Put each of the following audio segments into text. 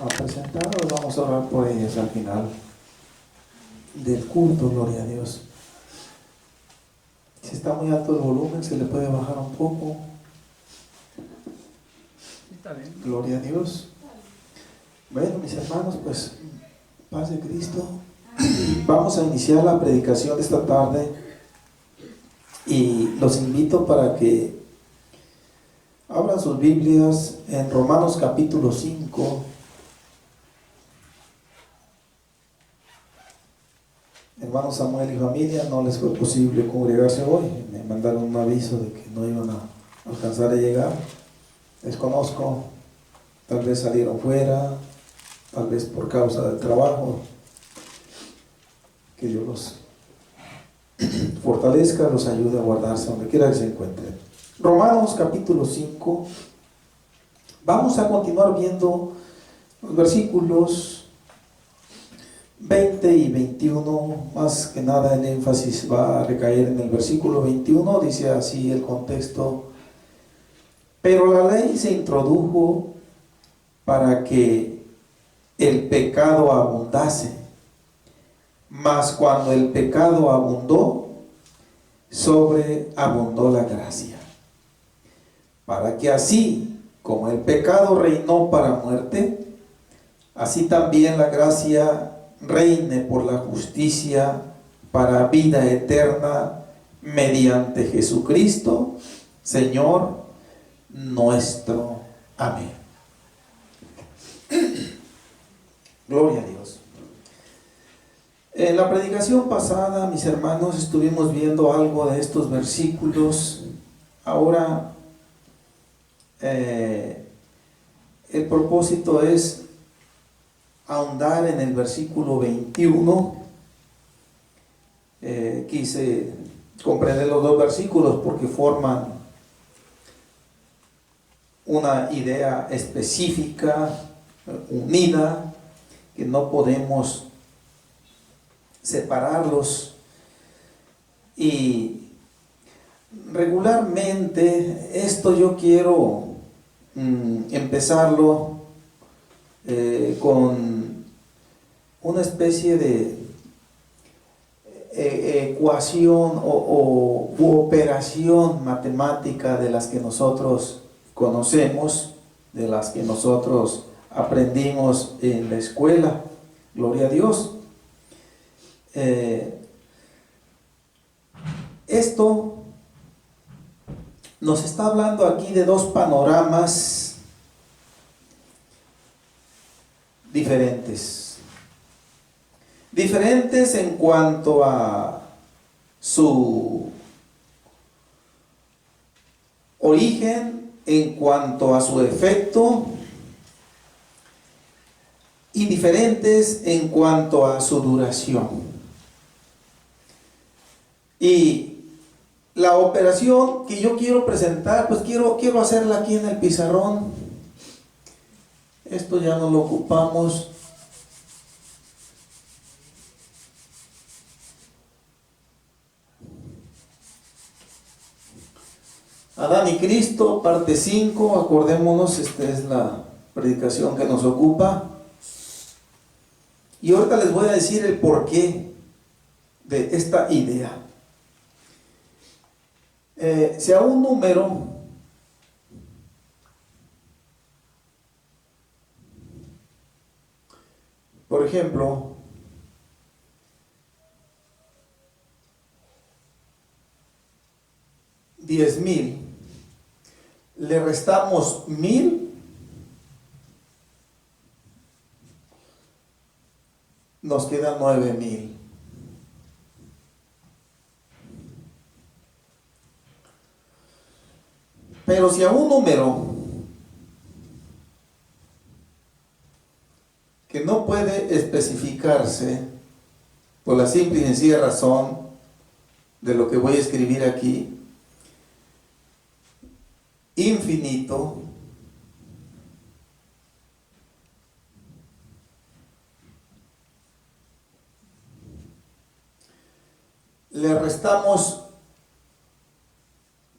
a presentar, o vamos a orar por ellas al final del culto. Gloria a Dios. Si está muy alto el volumen, se le puede bajar un poco. Está bien. Gloria a Dios. Bueno, mis hermanos, pues paz de Cristo. Vamos a iniciar la predicación de esta tarde y los invito para que abran sus Biblias en Romanos capítulo 5. Hermano Samuel y familia, no les fue posible congregarse hoy. Me mandaron un aviso de que no iban a alcanzar a llegar. Desconozco, tal vez salieron fuera, tal vez por causa del trabajo. Que Dios los fortalezca, los ayude a guardarse donde quiera que se encuentren. Romanos capítulo 5. Vamos a continuar viendo los versículos 20 y 21, más que nada el énfasis va a recaer en el versículo 21, dice así el contexto: pero la ley se introdujo para que el pecado abundase, mas cuando el pecado abundó, sobreabundó la gracia, para que así como el pecado reinó para muerte, así también la gracia reine por la justicia para vida eterna mediante Jesucristo, Señor nuestro. Amén. Gloria a Dios. En la predicación pasada, mis hermanos, estuvimos viendo algo de estos versículos. Ahora, el propósito es ahondar en el versículo 21. Quise comprender los dos versículos porque forman una idea específica, unida, que no podemos separarlos. Y regularmente esto yo quiero empezarlo con una especie de ecuación u operación matemática de las que nosotros conocemos, de las que nosotros aprendimos en la escuela. Gloria a Dios. Esto nos está hablando aquí de dos panoramas diferentes en cuanto a su origen, en cuanto a su efecto, y diferentes en cuanto a su duración. Y la operación que yo quiero presentar, pues quiero hacerla aquí en el pizarrón. Esto ya no lo ocupamos. Adán y Cristo, parte 5, acordémonos, esta es la predicación que nos ocupa. Y ahorita les voy a decir el porqué de esta idea. Si a un número por ejemplo, $10,000, le restamos 1,000, nos quedan 9,000. Pero si a un número que no puede especificarse por la simple y sencilla razón de lo que voy a escribir aquí, infinito, le restamos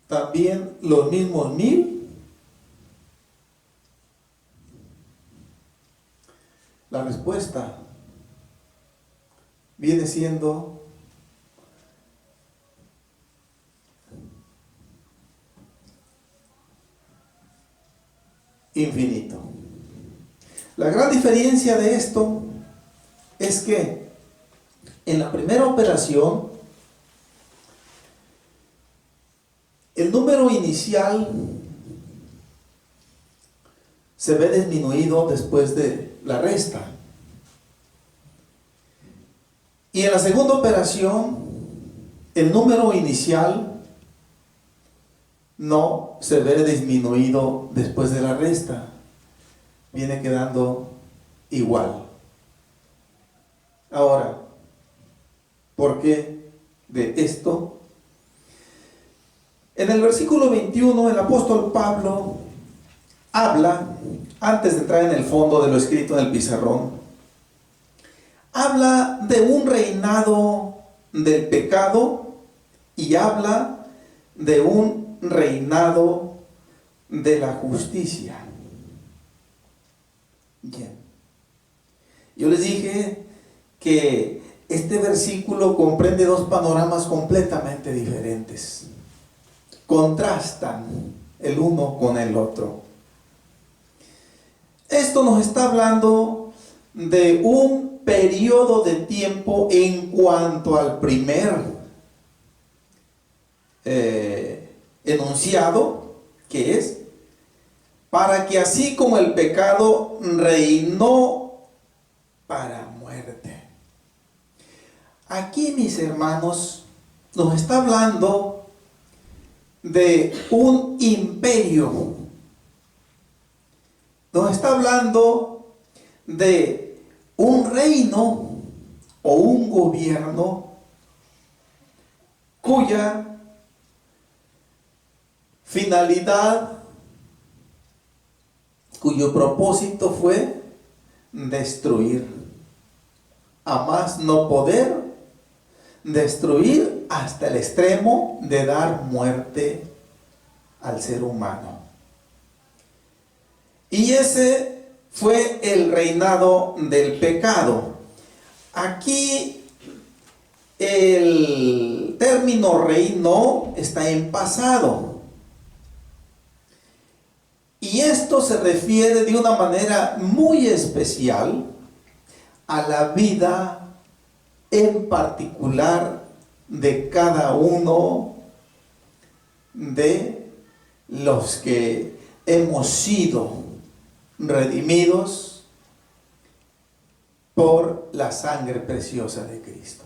también los mismos 1,000, La respuesta viene siendo infinito. La gran diferencia de esto es que en la primera operación el número inicial se ve disminuido después de la resta. Y en la segunda operación, el número inicial no se ve disminuido después de la resta. Viene quedando igual. Ahora, ¿por qué de esto? En el versículo 21, el apóstol Pablo habla, antes de entrar en el fondo de lo escrito en el pizarrón, habla de un reinado del pecado y habla de un reinado de la justicia. Bien. Yo les dije que este versículo comprende dos panoramas completamente diferentes. Contrastan el uno con el otro. Esto nos está hablando de un periodo de tiempo en cuanto al primer enunciado, que es para que así como el pecado reinó para muerte. Aquí, mis hermanos, nos está hablando de un imperio. Nos está hablando de un reino o un gobierno cuya finalidad, cuyo propósito fue destruir, a más no poder, destruir hasta el extremo de dar muerte al ser humano. Y ese fue el reinado del pecado. Aquí el término reino está en pasado. Y esto se refiere de una manera muy especial a la vida en particular de cada uno de los que hemos sido redimidos por la sangre preciosa de Cristo.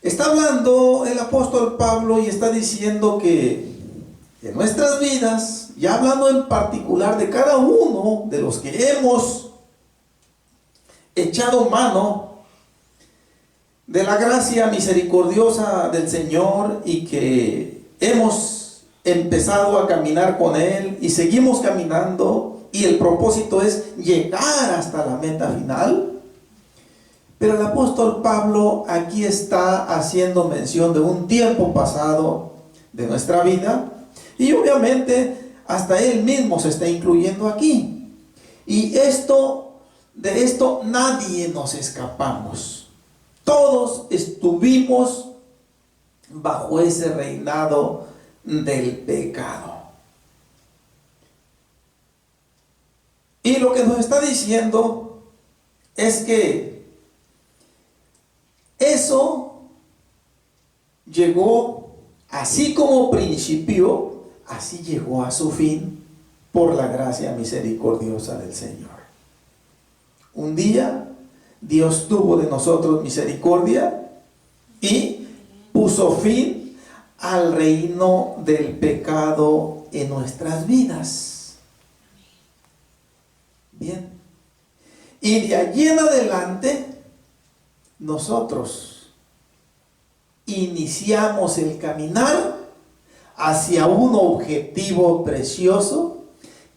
Está hablando el apóstol Pablo y está diciendo que en nuestras vidas, ya hablando en particular de cada uno de los que hemos echado mano de la gracia misericordiosa del Señor y que hemos empezado a caminar con Él y seguimos caminando, y el propósito es llegar hasta la meta final. Pero el apóstol Pablo aquí está haciendo mención de un tiempo pasado de nuestra vida, y obviamente hasta él mismo se está incluyendo aquí. Y de esto nadie nos escapamos. Todos estuvimos bajo ese reinado del pecado. Y lo que nos está diciendo es que eso llegó, así como principio, así llegó a su fin por la gracia misericordiosa del Señor. Un día Dios tuvo de nosotros misericordia y puso fin al reino del pecado en nuestras vidas. Bien. Y de allí en adelante nosotros iniciamos el caminar hacia un objetivo precioso,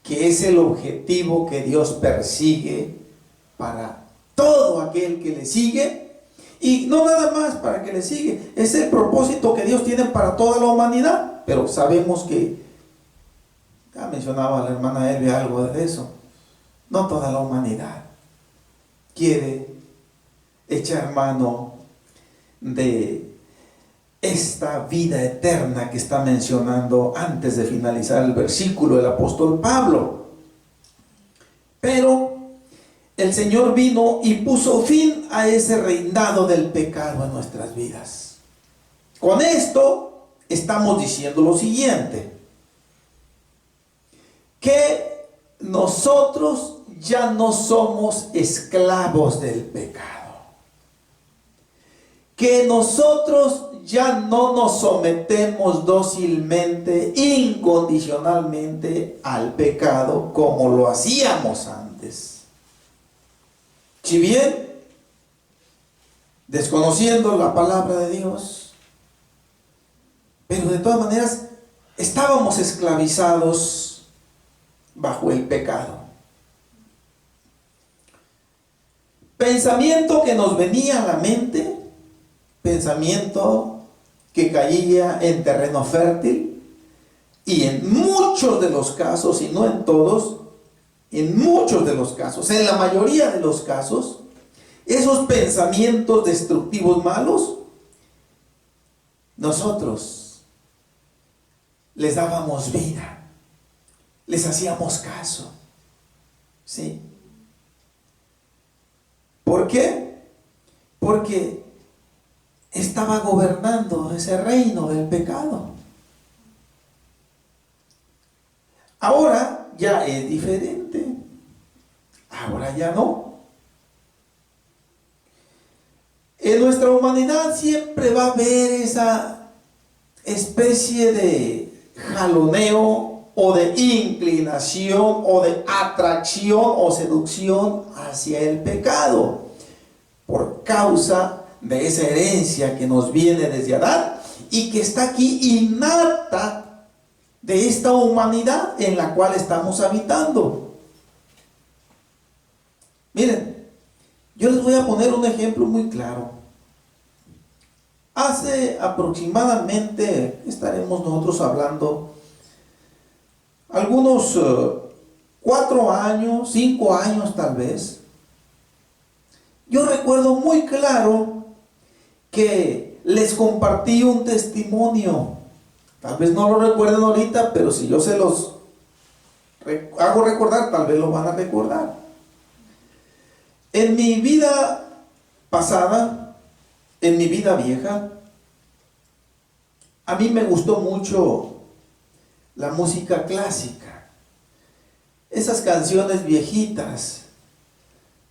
que es el objetivo que Dios persigue para todo aquel que le sigue, y no nada más para que le sigue, es el propósito que Dios tiene para toda la humanidad. Pero sabemos que, ya mencionaba la hermana Elvia algo de eso, no toda la humanidad, quiere echar mano de esta vida eterna que está mencionando antes de finalizar el versículo el apóstol Pablo. Pero el Señor vino y puso fin a ese reinado del pecado en nuestras vidas. Con esto estamos diciendo lo siguiente: que nosotros ya no somos esclavos del pecado, que nosotros ya no nos sometemos dócilmente, incondicionalmente al pecado como lo hacíamos antes. Si bien, desconociendo la palabra de Dios, pero de todas maneras estábamos esclavizados bajo el pecado. Pensamiento que nos venía a la mente, pensamiento que caía en terreno fértil, y en muchos de los casos, y no en todos, en muchos de los casos, en la mayoría de los casos, esos pensamientos destructivos malos, nosotros les dábamos vida, les hacíamos caso, ¿sí? ¿Por qué? Porque estaba gobernando ese reino del pecado. Ahora ya es diferente. Ahora ya no. En nuestra humanidad siempre va a haber esa especie de jaloneo o de inclinación o de atracción o seducción hacia el pecado, por causa de esa herencia que nos viene desde Adán y que está aquí innata de esta humanidad en la cual estamos habitando. Miren, yo les voy a poner un ejemplo muy claro. Hace aproximadamente, estaremos nosotros hablando, algunos 4 años, 5 años tal vez, yo recuerdo muy claro que les compartí un testimonio. Tal vez no lo recuerden ahorita, pero si yo se los hago recordar, tal vez lo van a recordar. En mi vida pasada, en mi vida vieja, a mí me gustó mucho la música clásica, esas canciones viejitas.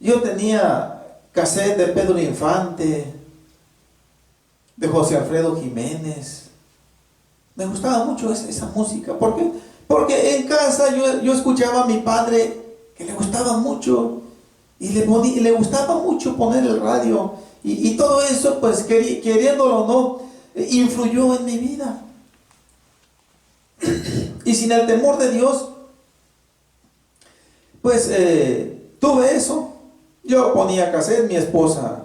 Yo tenía cassette de Pedro Infante, de José Alfredo Jiménez. Me gustaba mucho esa música. ¿Por qué? Porque en casa yo escuchaba a mi padre que le gustaba mucho y le gustaba mucho poner el radio y todo eso, pues queriéndolo o no, influyó en mi vida. Y sin el temor de Dios, pues tuve eso. Yo ponía cassette, mi esposa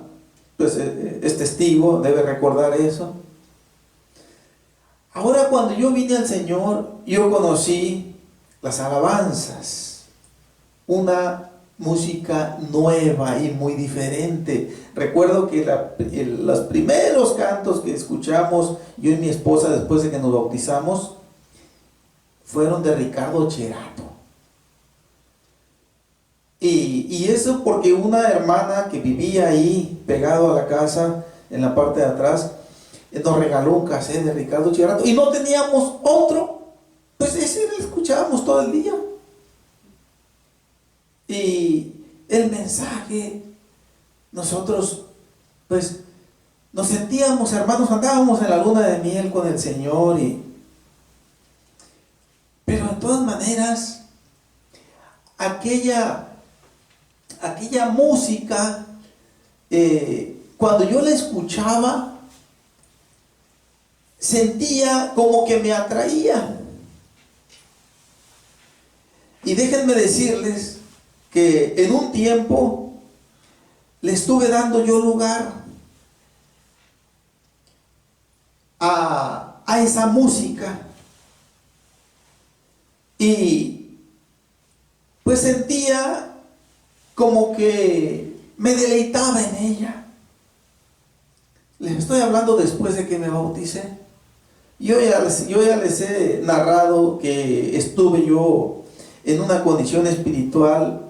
pues es testigo, debe recordar eso. Ahora cuando yo vine al Señor, yo conocí las alabanzas, una música nueva y muy diferente. Recuerdo que los primeros cantos que escuchamos, yo y mi esposa, después de que nos bautizamos, fueron de Ricardo Cherato. Y eso porque una hermana que vivía ahí, pegado a la casa, en la parte de atrás, nos regaló un cassette de Ricardo Cherato y no teníamos otro, pues ese lo escuchábamos todo el día. Y el mensaje, nosotros pues nos sentíamos hermanos, andábamos en la luna de miel con el Señor, pero de todas maneras aquella música, cuando yo la escuchaba, sentía como que me atraía. Y déjenme decirles que en un tiempo le estuve dando yo lugar a esa música, y pues sentía como que me deleitaba en ella. Les estoy hablando después de que me bauticé. Yo ya les he narrado que estuve yo en una condición espiritual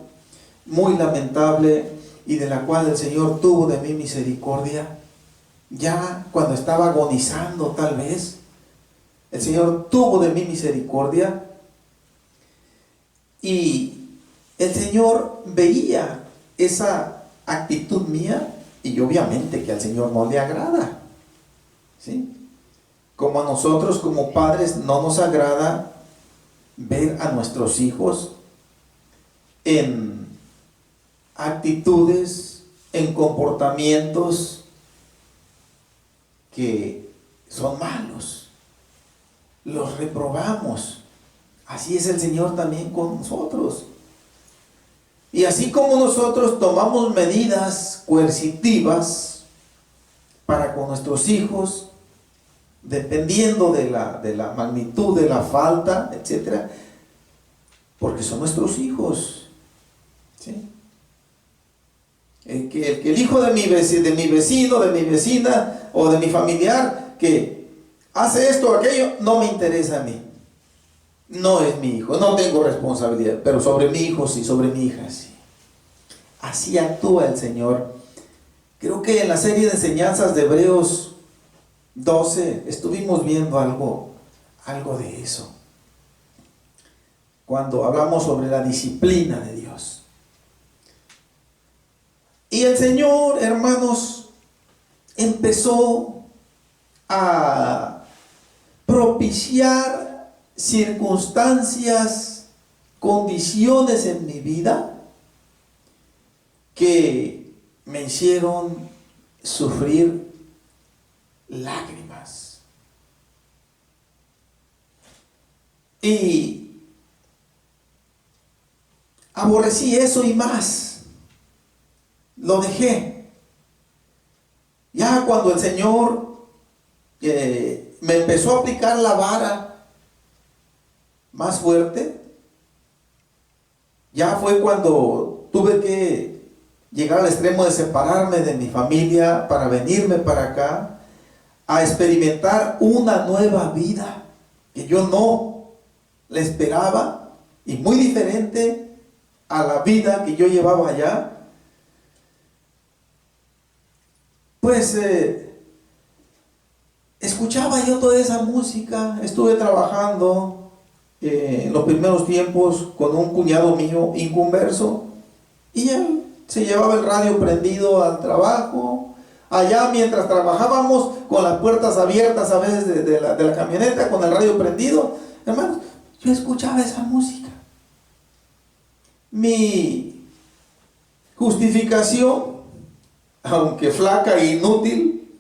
muy lamentable y de la cual el Señor tuvo de mí misericordia. Ya cuando estaba agonizando tal vez, el Señor tuvo de mí misericordia y el Señor veía esa actitud mía y obviamente que al Señor no le agrada, ¿sí? Como a nosotros como padres no nos agrada ver a nuestros hijos en actitudes, en comportamientos que son malos. Los reprobamos. Así es el Señor también con nosotros. Y así como nosotros tomamos medidas coercitivas para con nuestros hijos, dependiendo de la magnitud de la falta, etcétera, porque son nuestros hijos, ¿sí? El hijo de mi vecino, de mi vecina o de mi familiar que hace esto o aquello, no me interesa a mí. No es mi hijo, no tengo responsabilidad, pero sobre mi hijo sí, sobre mi hija sí. Así actúa el Señor. Creo que en la serie de enseñanzas de Hebreos 12 estuvimos viendo algo de eso. Cuando hablamos sobre la disciplina de Dios. Y el Señor, hermanos, empezó a propiciar circunstancias, condiciones en mi vida que me hicieron sufrir lágrimas. Y aborrecí eso y más. Lo dejé. Ya cuando el Señor me empezó a aplicar la vara más fuerte, ya fue cuando tuve que llegar al extremo de separarme de mi familia para venirme para acá a experimentar una nueva vida que yo no la esperaba y muy diferente a la vida que yo llevaba allá. Pues escuchaba yo toda esa música. Estuve trabajando en los primeros tiempos con un cuñado mío inconverso y él se llevaba el radio prendido al trabajo. Allá mientras trabajábamos con las puertas abiertas a veces de la camioneta, con el radio prendido, hermanos, yo escuchaba esa música. Mi justificación, aunque flaca e inútil,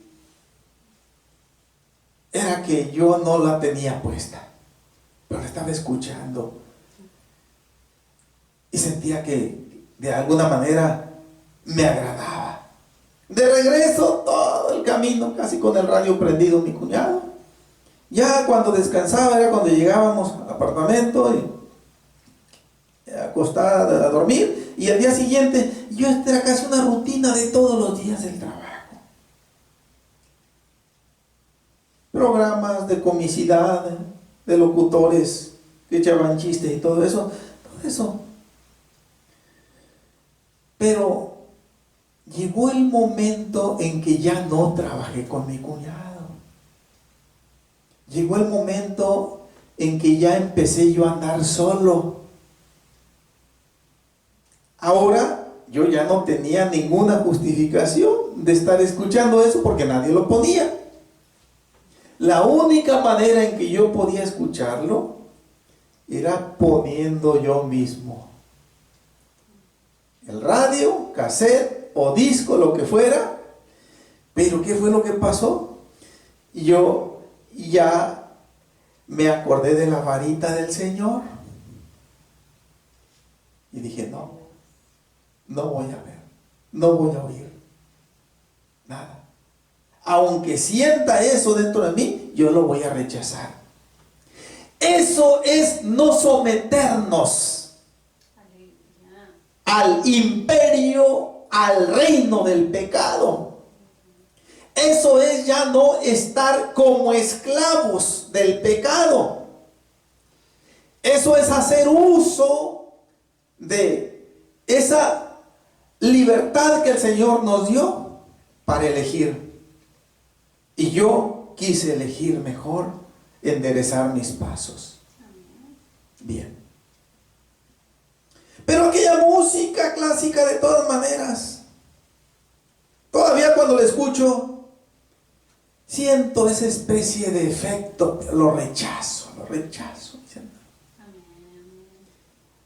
era que yo no la tenía puesta, pero la estaba escuchando y sentía que de alguna manera me agradaba. De regreso todo el camino, casi con el radio prendido, mi cuñado. Ya cuando descansaba era cuando llegábamos al apartamento y acostada a dormir, y al día siguiente yo era casi una rutina de todos los días del trabajo. Programas de comicidad, de locutores que echaban chistes y todo eso. Pero llegó el momento en que ya no trabajé con mi cuñado. Llegó el momento en que ya empecé yo a andar solo. Ahora yo ya no tenía ninguna justificación de estar escuchando eso porque nadie lo ponía. La única manera en que yo podía escucharlo era poniendo yo mismo el radio, cassette o disco, lo que fuera. Pero ¿qué fue lo que pasó? Yo ya me acordé de la varita del Señor y dije, no voy a ver, no voy a oír nada. Aunque sienta eso dentro de mí, yo lo voy a rechazar. Eso es no someternos al imperio cautiverio al reino del pecado. Eso es ya no estar como esclavos del pecado. Eso es hacer uso de esa libertad que el Señor nos dio para elegir. Y yo quise elegir mejor enderezar mis pasos. Bien. Pero aquella música clásica, de todas maneras, todavía cuando la escucho, siento esa especie de efecto. Lo rechazo.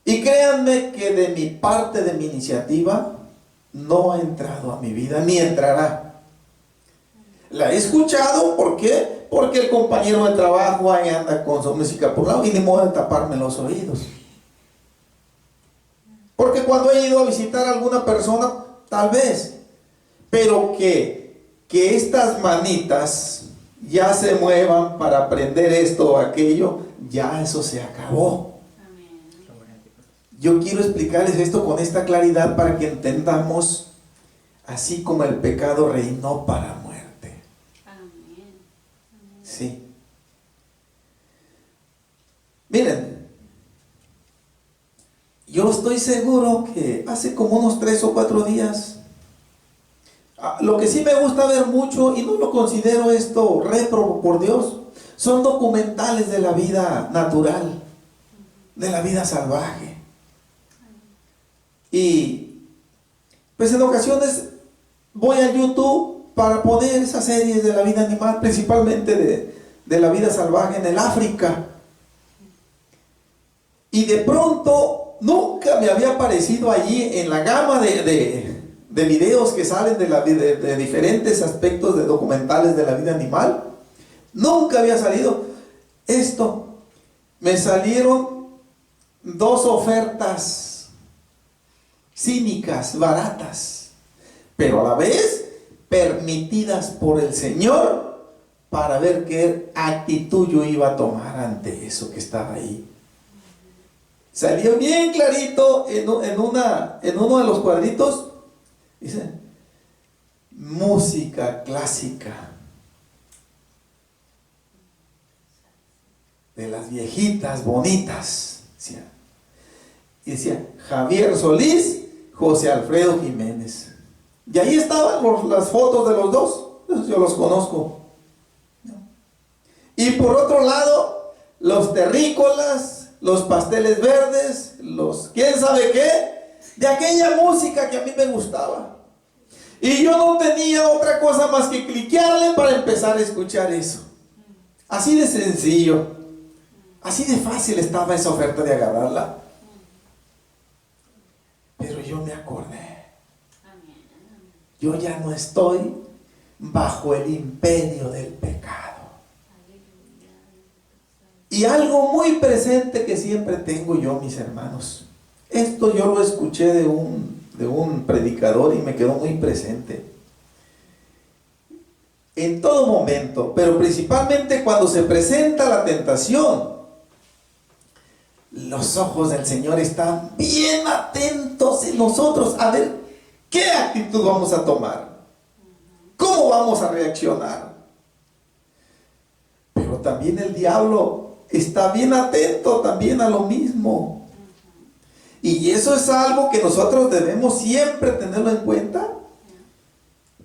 Y créanme que de mi parte, de mi iniciativa, no ha entrado a mi vida, ni entrará. La he escuchado, ¿por qué? Porque el compañero de trabajo ahí anda con su música por un lado y ni modo de taparme los oídos. Porque cuando he ido a visitar a alguna persona, tal vez, pero que estas manitas ya se muevan para aprender esto o aquello, ya eso se acabó. Yo quiero explicarles esto con esta claridad para que entendamos, así como el pecado reinó para muerte. Sí. Miren, yo estoy seguro que hace como unos 3 o 4 días, lo que sí me gusta ver mucho, y no lo considero esto réprobo por Dios, son documentales de la vida natural, de la vida salvaje. Y pues en ocasiones voy a YouTube para poner esas series de la vida animal, principalmente de la vida salvaje en el África. Y de pronto nunca me había aparecido allí en la gama de videos que salen de diferentes aspectos de documentales de la vida animal. Nunca había salido esto. Me salieron 2 ofertas cínicas, baratas, pero a la vez permitidas por el Señor, para ver qué actitud yo iba a tomar ante eso que estaba ahí. Salió bien clarito en uno de los cuadritos, dice, música clásica de las viejitas bonitas, decía. Y decía Javier Solís, José Alfredo Jiménez. Y ahí estaban las fotos de los dos. Esos yo los conozco. Y por otro lado, los terrícolas, los pasteles verdes, los quién sabe qué, de aquella música que a mí me gustaba. Y yo no tenía otra cosa más que cliquearle para empezar a escuchar eso. Así de sencillo, así de fácil estaba esa oferta de agarrarla. Pero yo me acordé, yo ya no estoy bajo el imperio del pecado. Y algo muy presente que siempre tengo yo, mis hermanos, esto yo lo escuché de un predicador y me quedó muy presente. En todo momento, pero principalmente cuando se presenta la tentación, los ojos del Señor están bien atentos en nosotros a ver qué actitud vamos a tomar, cómo vamos a reaccionar. Pero también el diablo está bien atento también a lo mismo. Y eso es algo que nosotros debemos siempre tenerlo en cuenta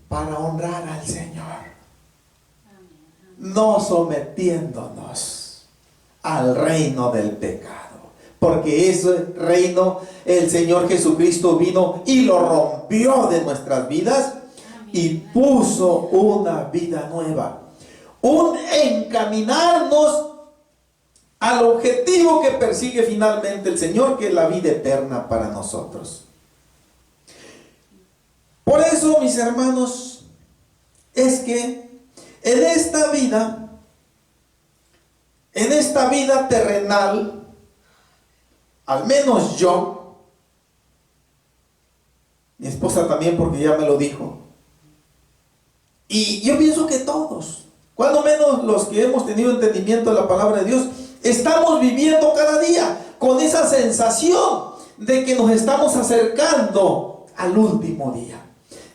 para honrar al Señor, no sometiéndonos al reino del pecado. Porque ese reino, el Señor Jesucristo vino y lo rompió de nuestras vidas y puso una vida nueva. Un encaminarnos al objetivo que persigue finalmente el Señor, que es la vida eterna para nosotros. Por eso, mis hermanos, es que en esta vida terrenal, al menos yo, mi esposa también, porque ya me lo dijo, y yo pienso que todos, cuando menos los que hemos tenido entendimiento de la palabra de Dios, estamos viviendo cada día con esa sensación de que nos estamos acercando al último día,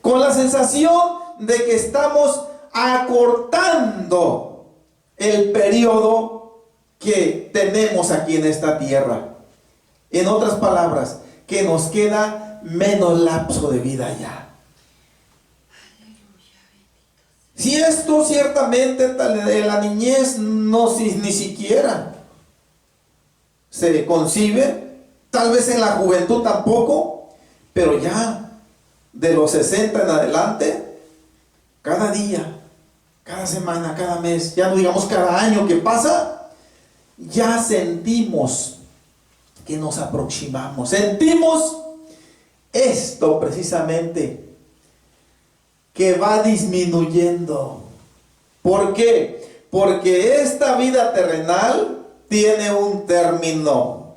con la sensación de que estamos acortando el periodo que tenemos aquí en esta tierra. En otras palabras, que nos queda menos lapso de vida ya. Si esto ciertamente de la niñez ni siquiera se concibe, tal vez en la juventud tampoco, pero ya de los 60 en adelante, cada día, cada semana, cada mes, ya no digamos cada año que pasa, ya sentimos que nos aproximamos, sentimos esto precisamente, que va disminuyendo. ¿Por qué? Porque esta vida terrenal tiene un término,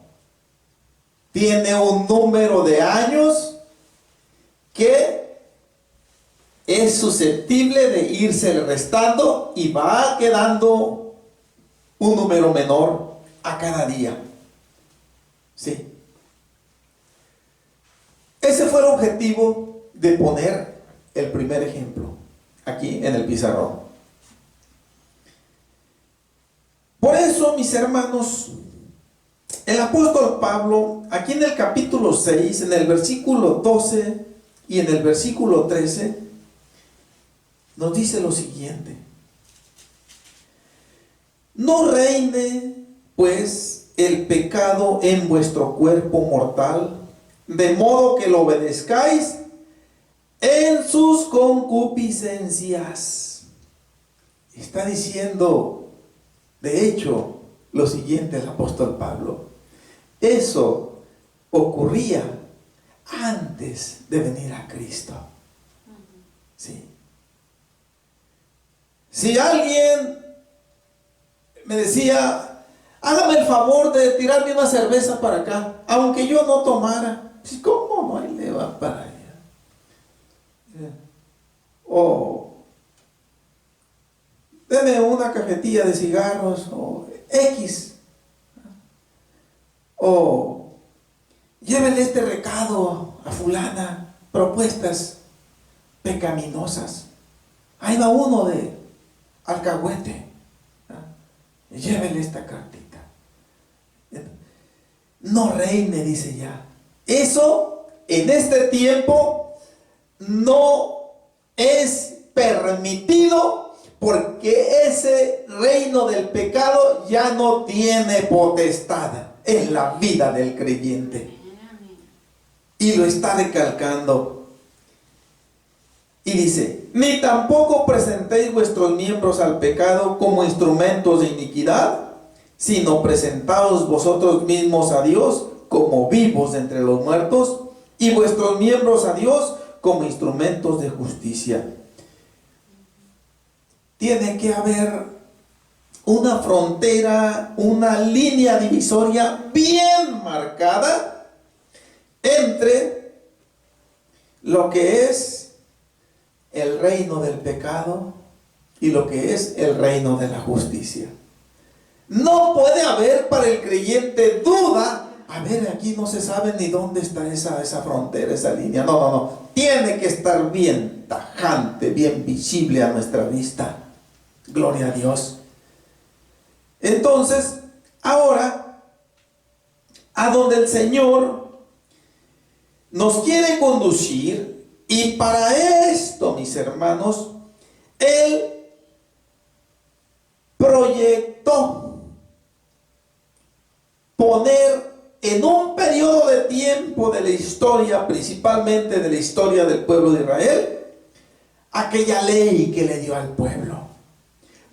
tiene un número de años que es susceptible de irse restando y va quedando un número menor a cada día. Sí. Ese fue el objetivo de poner el primer ejemplo aquí en el pizarrón. Por eso, mis hermanos, el apóstol Pablo, aquí en el capítulo 6, en el versículo 12 y en el versículo 13, nos dice lo siguiente: no reine, pues, el pecado en vuestro cuerpo mortal, de modo que lo obedezcáis en sus concupiscencias. Está diciendo, de hecho, lo siguiente el apóstol Pablo. Eso ocurría antes de venir a Cristo. Sí. Si alguien me decía, hágame el favor de tirarme una cerveza para acá, aunque yo no tomara, ¿cómo no? Ahí le va para allá. O deme una cajetilla de cigarros, o X, o llévele este recado a fulana, propuestas pecaminosas. Ahí va uno de alcahuete, llévele esta cartita. No reine, dice ya. Eso en este tiempo no es permitido, porque ese reino del pecado ya no tiene potestad en la vida del creyente. Y lo está recalcando. Y dice, ni tampoco presentéis vuestros miembros al pecado como instrumentos de iniquidad, sino presentaos vosotros mismos a Dios como vivos de entre los muertos, y vuestros miembros a Dios como instrumentos de justicia. Tiene que haber una frontera, una línea divisoria bien marcada entre lo que es el reino del pecado y lo que es el reino de la justicia. No puede haber para el creyente duda. A ver, aquí no se sabe ni dónde está esa frontera, esa línea. No. Tiene que estar bien tajante, bien visible a nuestra vista. Gloria a Dios. Entonces, ahora, a donde el Señor nos quiere conducir, y para esto, mis hermanos, Él proyectó poner en un periodo de tiempo de la historia, principalmente de la historia del pueblo de Israel, aquella ley que le dio al pueblo.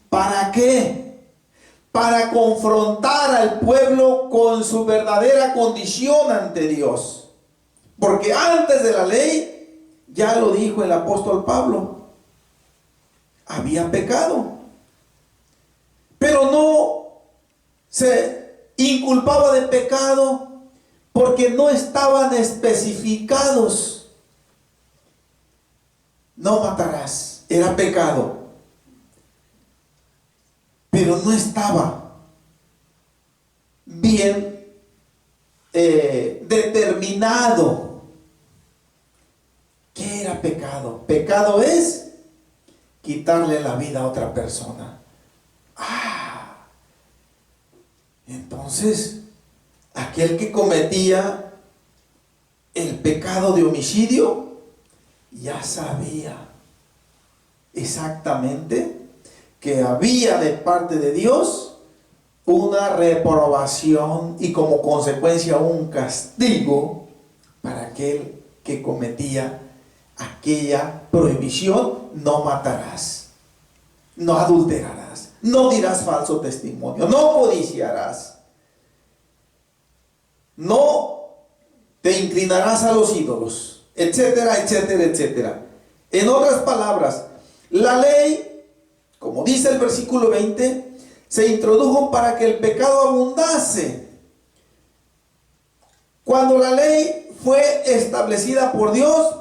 ¿Para qué? Para confrontar al pueblo con su verdadera condición ante Dios. Porque antes de la ley, ya lo dijo el apóstol Pablo, había pecado. Pero no se inculpaba de pecado porque no estaban especificados. No matarás, era pecado, pero no estaba bien determinado ¿Qué era pecado? Pecado es quitarle la vida a otra persona. Entonces, aquel que cometía el pecado de homicidio ya sabía exactamente que había de parte de Dios una reprobación y como consecuencia un castigo para aquel que cometía aquella prohibición: no matarás, no adulterarás, no dirás falso testimonio, no codiciarás, no te inclinarás a los ídolos, etcétera, etcétera, etcétera. En otras palabras, la ley, como dice el versículo 20, se introdujo para que el pecado abundase. Cuando la ley fue establecida por Dios,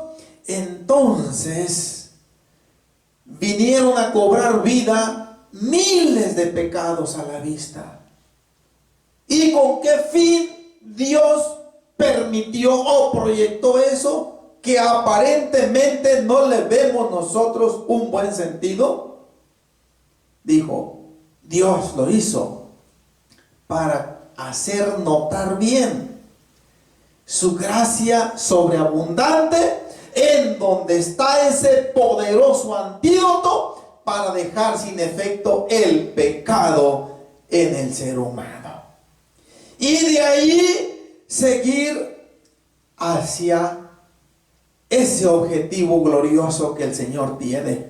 entonces vinieron a cobrar vida miles de pecados a la vista. ¿Y con qué fin Dios permitió o proyectó eso? Que aparentemente no le vemos nosotros un buen sentido. Dijo, Dios lo hizo para hacer notar bien su gracia sobreabundante, en donde está ese poderoso antídoto para dejar sin efecto el pecado en el ser humano. Y de ahí seguir hacia ese objetivo glorioso que el Señor tiene,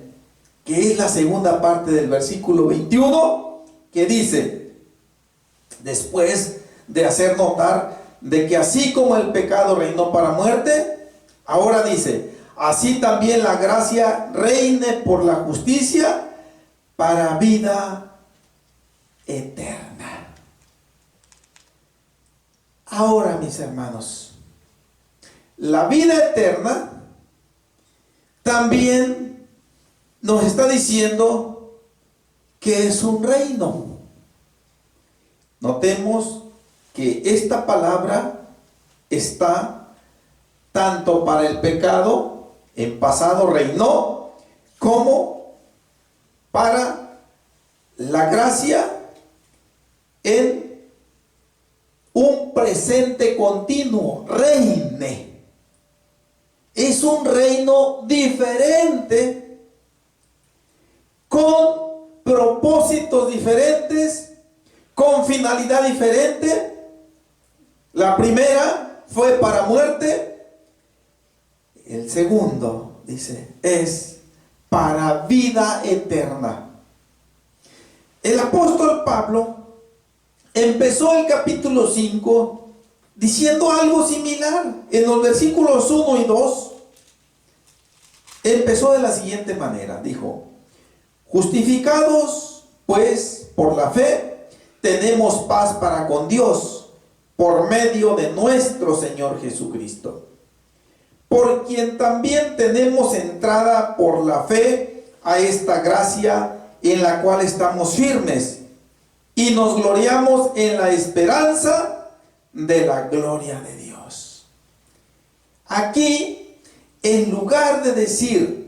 que es la segunda parte del versículo 21, que dice, después de hacer notar de que así como el pecado reinó para muerte, ahora dice, así también la gracia reine por la justicia para vida eterna. Ahora, mis hermanos, la vida eterna también nos está diciendo que es un reino. Notemos que esta palabra está tanto para el pecado, en pasado reinó, como para la gracia en un presente continuo, reine. Es un reino diferente, con propósitos diferentes, con finalidad diferente. La primera fue para muerte. El segundo, dice, es para vida eterna. El apóstol Pablo empezó el capítulo 5 diciendo algo similar. En los versículos 1 y 2 empezó de la siguiente manera. Dijo, justificados pues por la fe, tenemos paz para con Dios, por medio de nuestro Señor Jesucristo, por quien también tenemos entrada por la fe a esta gracia en la cual estamos firmes y nos gloriamos en la esperanza de la gloria de Dios. Aquí, en lugar de decir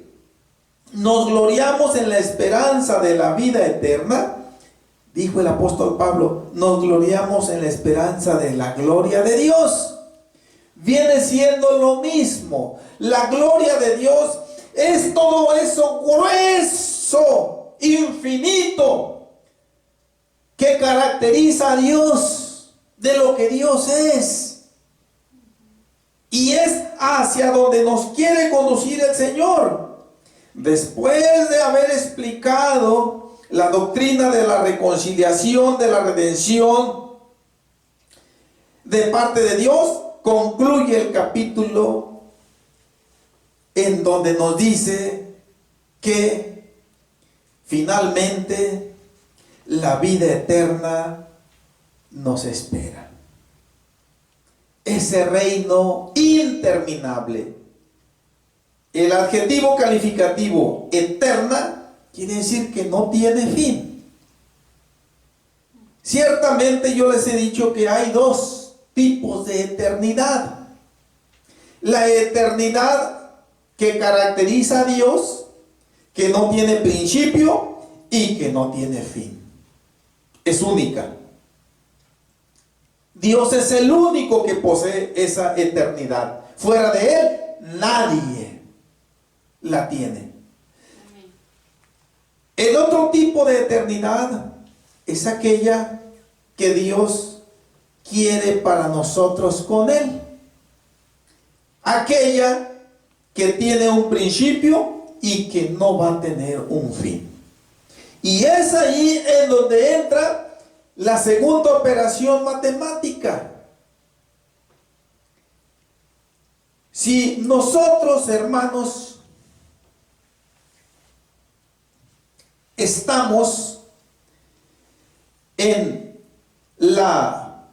nos gloriamos en la esperanza de la vida eterna, dijo el apóstol Pablo, nos gloriamos en la esperanza de la gloria de Dios. Viene siendo lo mismo. La gloria de Dios es todo eso grueso, infinito, que caracteriza a Dios, de lo que Dios es. Y es hacia donde nos quiere conducir el Señor. Después de haber explicado la doctrina de la reconciliación, de la redención de parte de Dios, concluye el capítulo en donde nos dice que finalmente la vida eterna nos espera. Ese reino interminable. El adjetivo calificativo eterna quiere decir que no tiene fin. Ciertamente yo les he dicho que hay dos tipos de eternidad. La eternidad que caracteriza a Dios, que no tiene principio y que no tiene fin. Es única. Dios es el único que posee esa eternidad. Fuera de Él, nadie la tiene. El otro tipo de eternidad es aquella que Dios quiere para nosotros con Él. Aquella que tiene un principio y que no va a tener un fin. Y es ahí en donde entra la segunda operación matemática. Si nosotros, hermanos, estamos en la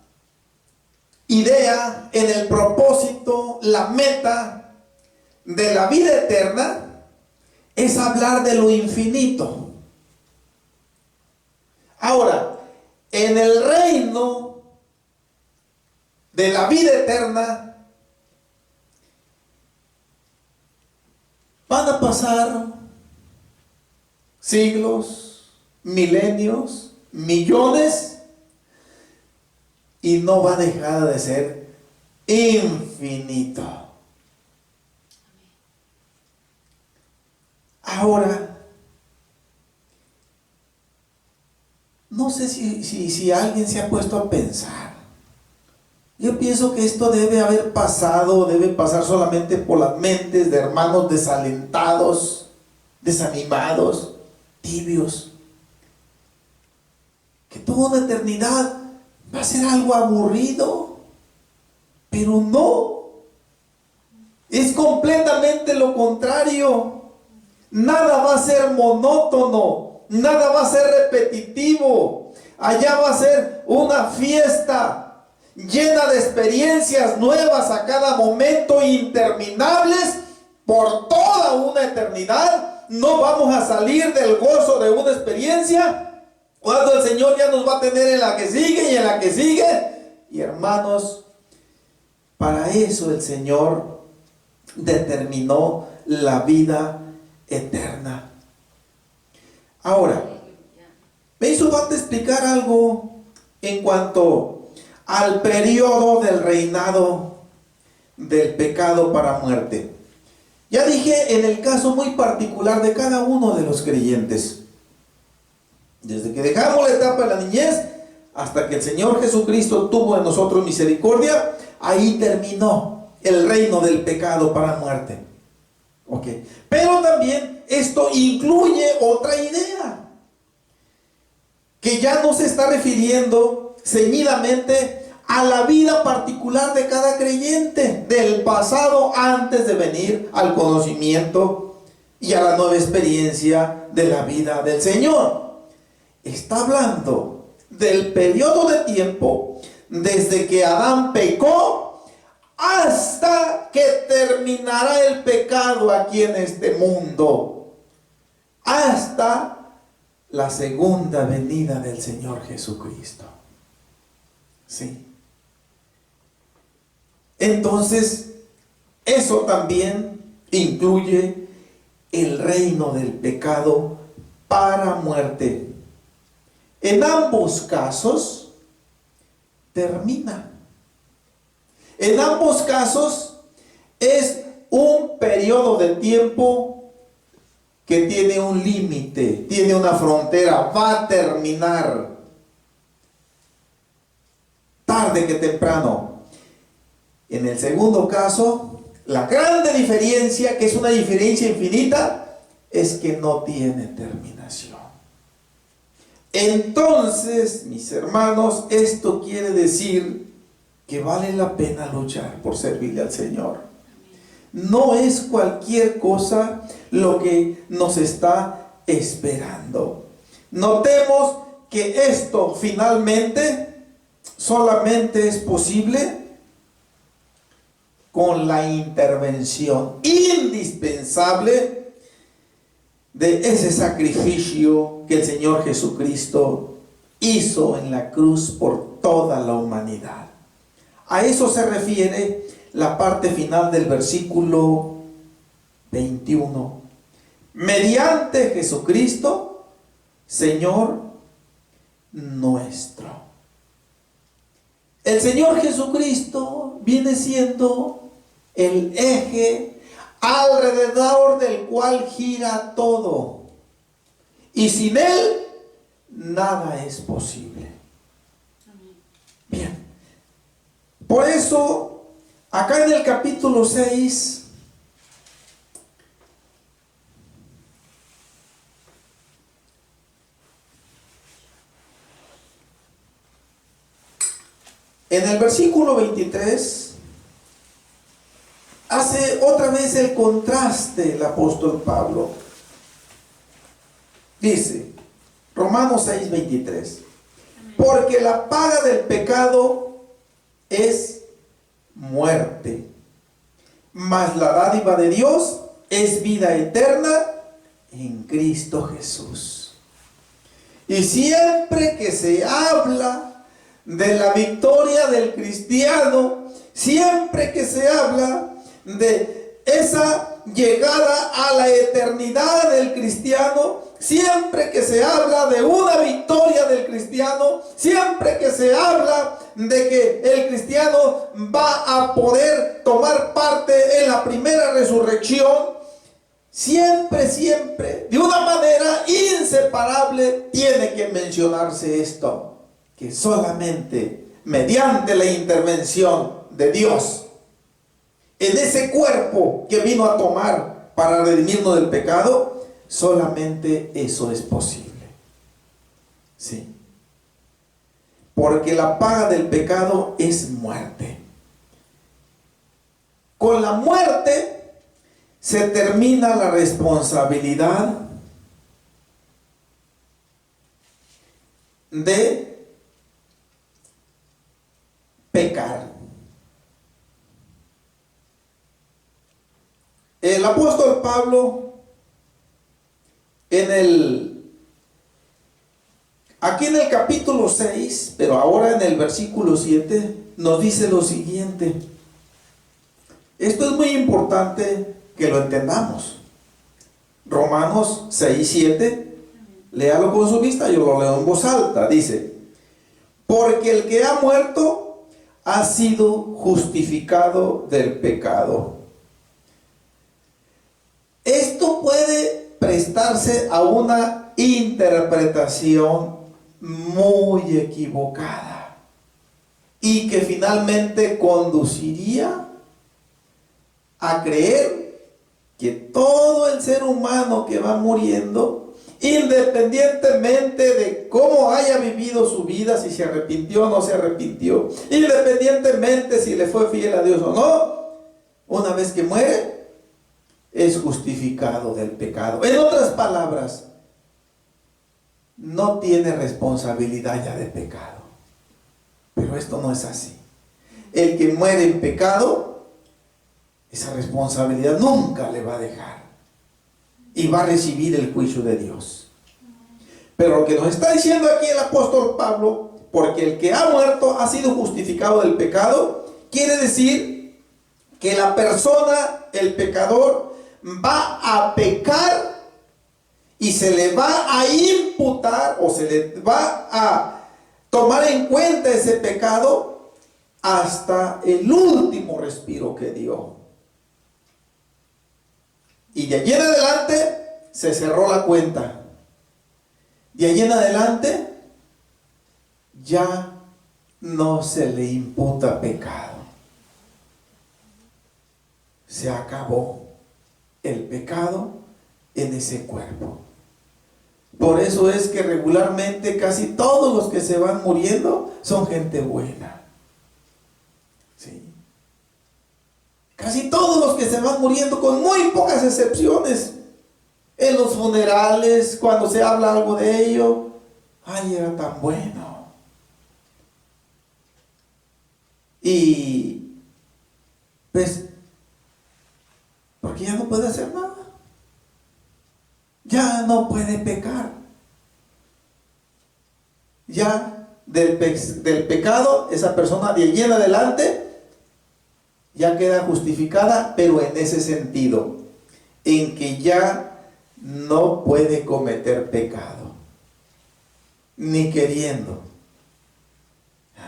idea, en el propósito, la meta de la vida eterna, es hablar de lo infinito. Ahora, en el reino de la vida eterna van a pasar siglos, milenios, millones, y no va a dejar de ser infinito. Ahora, no sé si alguien se ha puesto a pensar. Yo pienso que esto debe haber pasado, debe pasar solamente por las mentes de hermanos desalentados, desanimados, tibios. Que toda una eternidad va a ser algo aburrido, pero no. Es completamente lo contrario. Nada va a ser monótono, nada va a ser repetitivo. Allá va a ser una fiesta llena de experiencias nuevas a cada momento, interminables por toda una eternidad. No vamos a salir del gozo de una experiencia cuando el Señor ya nos va a tener en la que sigue y en la que sigue. Y hermanos, para eso el Señor determinó la vida eterna. Ahora, me hizo falta explicar algo en cuanto al periodo del reinado del pecado para muerte. Ya dije en el caso muy particular de cada uno de los creyentes. Desde que dejamos la etapa de la niñez hasta que el Señor Jesucristo tuvo en nosotros misericordia, ahí terminó el reino del pecado para muerte. Okay. Pero también esto incluye otra idea, que ya no se está refiriendo ceñidamente a la vida particular de cada creyente, del pasado antes de venir al conocimiento y a la nueva experiencia de la vida del Señor. Está hablando del periodo de tiempo desde que Adán pecó hasta que terminará el pecado aquí en este mundo, hasta la segunda venida del Señor Jesucristo. Sí. Entonces, eso también incluye el reino del pecado para muerte. En ambos casos, termina. En ambos casos es un periodo de tiempo que tiene un límite, tiene una frontera, va a terminar tarde que temprano. En el segundo caso, la grande diferencia, que es una diferencia infinita, es que no tiene terminación. Entonces, mis hermanos, esto quiere decir que vale la pena luchar por servirle al Señor. No es cualquier cosa lo que nos está esperando. Notemos que esto finalmente solamente es posible con la intervención indispensable de ese sacrificio que el Señor Jesucristo hizo en la cruz por toda la humanidad. A eso se refiere la parte final del versículo 21. Mediante Jesucristo, Señor nuestro. El Señor Jesucristo viene siendo el eje alrededor del cual gira todo. Y sin Él, nada es posible. Bien. Por eso, acá en el capítulo 6, en el versículo 23, hace otra vez el contraste el apóstol Pablo. Dice, Romanos 6, 23, porque la paga del pecado es muerte, mas la dádiva de Dios es vida eterna en Cristo Jesús. Y siempre que se habla de la victoria del cristiano, siempre que se habla de esa llegada a la eternidad del cristiano, siempre que se habla de una victoria del cristiano, siempre que se habla de que el cristiano va a poder tomar parte en la primera resurrección, siempre, de una manera inseparable, tiene que mencionarse esto, que solamente mediante la intervención de Dios en ese cuerpo que vino a tomar para redimirnos del pecado, solamente eso es posible. Sí. Porque la paga del pecado es muerte. Con la muerte se termina la responsabilidad de pecar. El apóstol Pablo aquí en el capítulo 6, pero ahora en el versículo 7, nos dice lo siguiente. Esto es muy importante que lo entendamos. Romanos 6, 7, léalo con su vista, yo lo leo en voz alta. Dice, porque el que ha muerto ha sido justificado del pecado. Esto puede prestarse a una interpretación muy equivocada y que finalmente conduciría a creer que todo el ser humano que va muriendo, independientemente de cómo haya vivido su vida, si se arrepintió o no se arrepintió, independientemente si le fue fiel a Dios o no, una vez que muere, es justificado del pecado. En otras palabras, no tiene responsabilidad ya de pecado. Pero esto no es así. El que muere en pecado, esa responsabilidad nunca le va a dejar. Y va a recibir el juicio de Dios. Pero lo que nos está diciendo aquí el apóstol Pablo, porque el que ha muerto ha sido justificado del pecado, quiere decir que la persona, el pecador, va a pecar y se le va a imputar o se le va a tomar en cuenta ese pecado hasta el último respiro que dio. Y de allí en adelante se cerró la cuenta. De allí en adelante ya no se le imputa pecado. Se acabó el pecado en ese cuerpo. Por eso es que regularmente casi todos los que se van muriendo son gente buena. ¿Sí? Casi todos los que se van muriendo, con muy pocas excepciones, en los funerales, cuando se habla algo de ello, ay, era tan bueno. Y pues, porque ya no puede hacer nada. Ya no puede pecar. Ya del pecado, esa persona de allí en adelante ya queda justificada, pero en ese sentido. en que ya no puede cometer pecado, ni queriendo.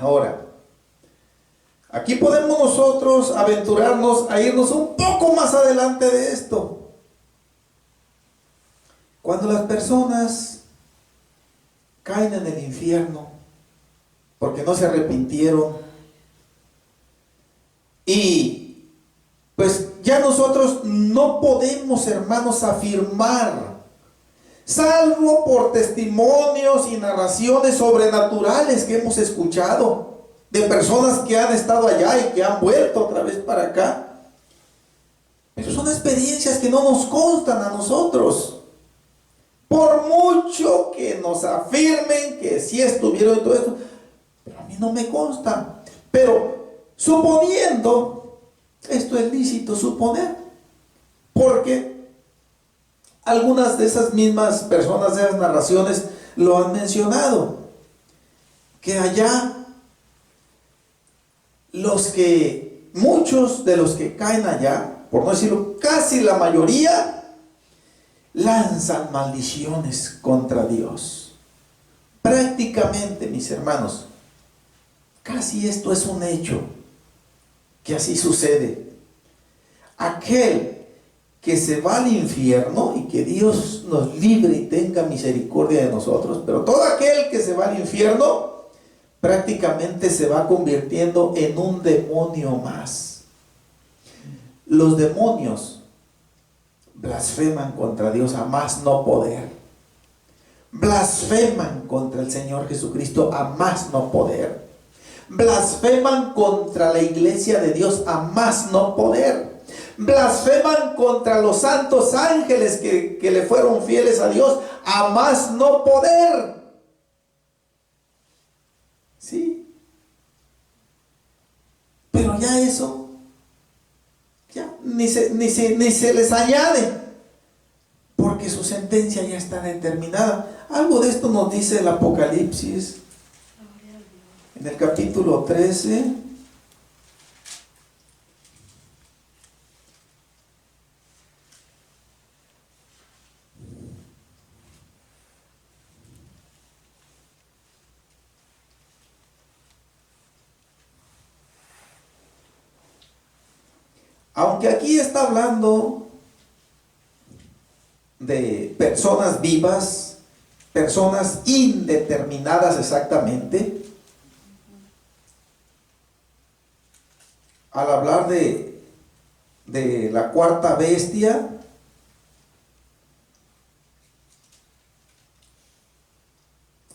Ahora, aquí podemos nosotros aventurarnos a irnos un poco más adelante de esto. Cuando las personas caen en el infierno porque no se arrepintieron, y pues ya nosotros no podemos, hermanos, afirmar, salvo por testimonios y narraciones sobrenaturales que hemos escuchado de personas que han estado allá y que han vuelto otra vez para acá. Pero son experiencias que no nos constan a nosotros. Por mucho que nos afirmen que sí estuvieron y todo esto, pero a mí no me consta. Pero suponiendo, esto es lícito suponer, porque algunas de esas mismas personas de esas narraciones lo han mencionado, que allá muchos de los que caen allá, por no decirlo casi la mayoría, lanzan maldiciones contra Dios. Prácticamente, mis hermanos, casi esto es un hecho, que así sucede. Aquel que se va al infierno, y que Dios nos libre y tenga misericordia de nosotros, pero todo aquel que se va al infierno prácticamente se va convirtiendo en un demonio más. Los demonios blasfeman contra Dios a más no poder. Blasfeman contra el Señor Jesucristo a más no poder. Blasfeman contra la iglesia de Dios a más no poder. Blasfeman contra los santos ángeles que le fueron fieles a Dios a más no poder. Sí. Pero ya eso ya ni se les añade, porque su sentencia ya está determinada. Algo de esto nos dice el Apocalipsis en el capítulo 13. Aunque aquí está hablando de personas vivas, personas indeterminadas exactamente, al hablar de la cuarta bestia,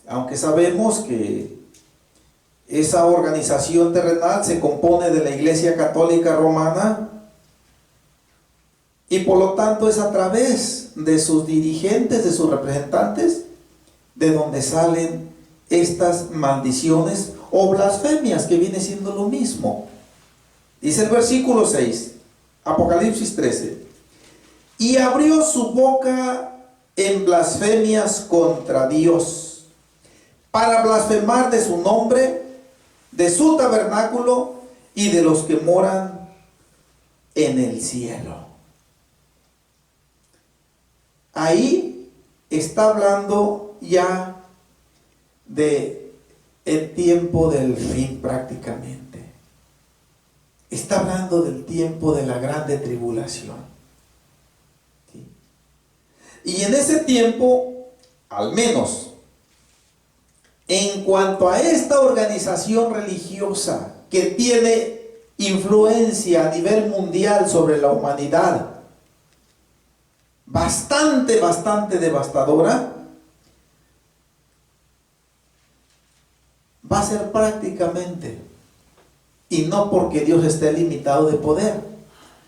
aunque sabemos que esa organización terrenal se compone de la Iglesia Católica Romana, y por lo tanto es a través de sus dirigentes, de sus representantes, de donde salen estas maldiciones o blasfemias, que viene siendo lo mismo. Dice el versículo 6, Apocalipsis 13: y abrió su boca en blasfemias contra Dios, para blasfemar de su nombre, de su tabernáculo y de los que moran en el cielo. Ahí está hablando ya de el tiempo del fin prácticamente. Está hablando del tiempo de la grande tribulación. ¿Sí? Y en ese tiempo, al menos, en cuanto a esta organización religiosa que tiene influencia a nivel mundial sobre la humanidad, bastante devastadora, va a ser prácticamente, y no porque Dios esté limitado de poder,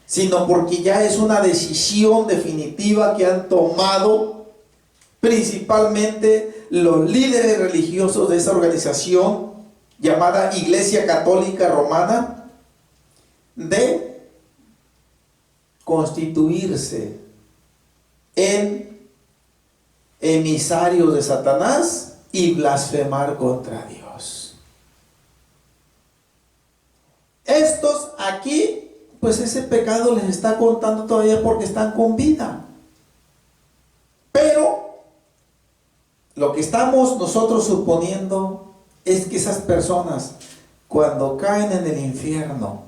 sino porque ya es una decisión definitiva que han tomado principalmente los líderes religiosos de esa organización llamada Iglesia Católica Romana, de constituirse en emisarios de Satanás y blasfemar contra Dios. Estos aquí, pues ese pecado les está contando todavía porque están con vida. Pero lo que estamos nosotros suponiendo es que esas personas, cuando caen en el infierno,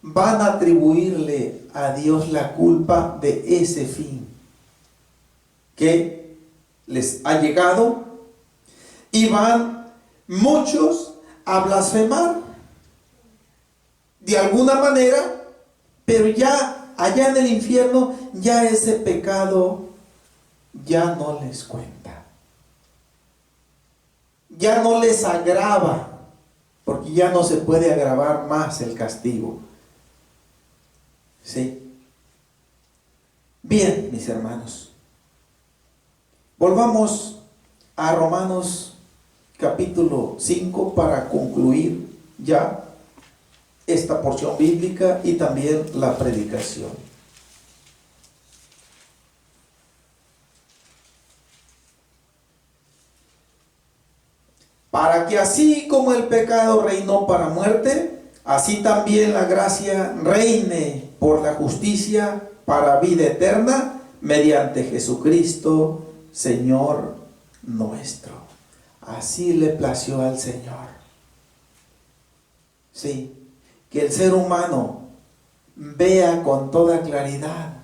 van a atribuirle a Dios la culpa de ese fin que les ha llegado, y van muchos a blasfemar de alguna manera, pero ya allá en el infierno ya ese pecado ya no les cuenta, ya no les agrava, porque ya no se puede agravar más el castigo. ¿Sí? Bien, mis hermanos, volvamos a Romanos capítulo 5 para concluir ya esta porción bíblica y también la predicación. Para que así como el pecado reinó para muerte, así también la gracia reine por la justicia para vida eterna mediante Jesucristo, Señor nuestro. Así le plació al Señor. Sí, que el ser humano vea con toda claridad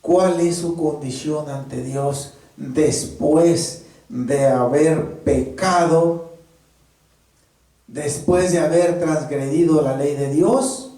cuál es su condición ante Dios después de haber pecado, después de haber transgredido la ley de Dios,